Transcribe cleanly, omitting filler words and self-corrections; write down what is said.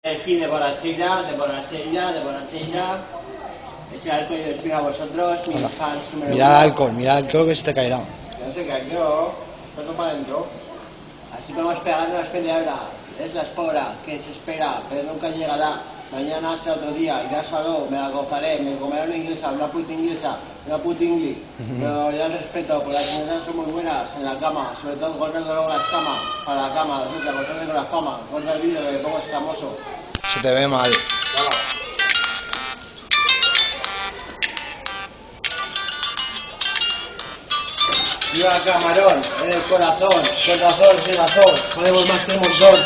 De borrachera. Echa alcohol y despida a vosotros, mis fans número Mira uno. el alcohol que se te caerá. Que no se cayó, todo para adentro. Así vamos pegando las peleas. Es la espora que se espera, pero nunca llegará. Mañana será otro día, irá solo, me la gozaré, me comeré una inglesa, una puta inglis. Pero ya respeto, porque las ingresas son muy buenas en la cama, sobre todo gordas de luego la escama, para la cama, resulta, vosotros con la fama, gorda el vídeo que me pongo escamoso. Se te ve mal. Claro. Viva Camarón, en el corazón, sin razón, podemos más que un montón.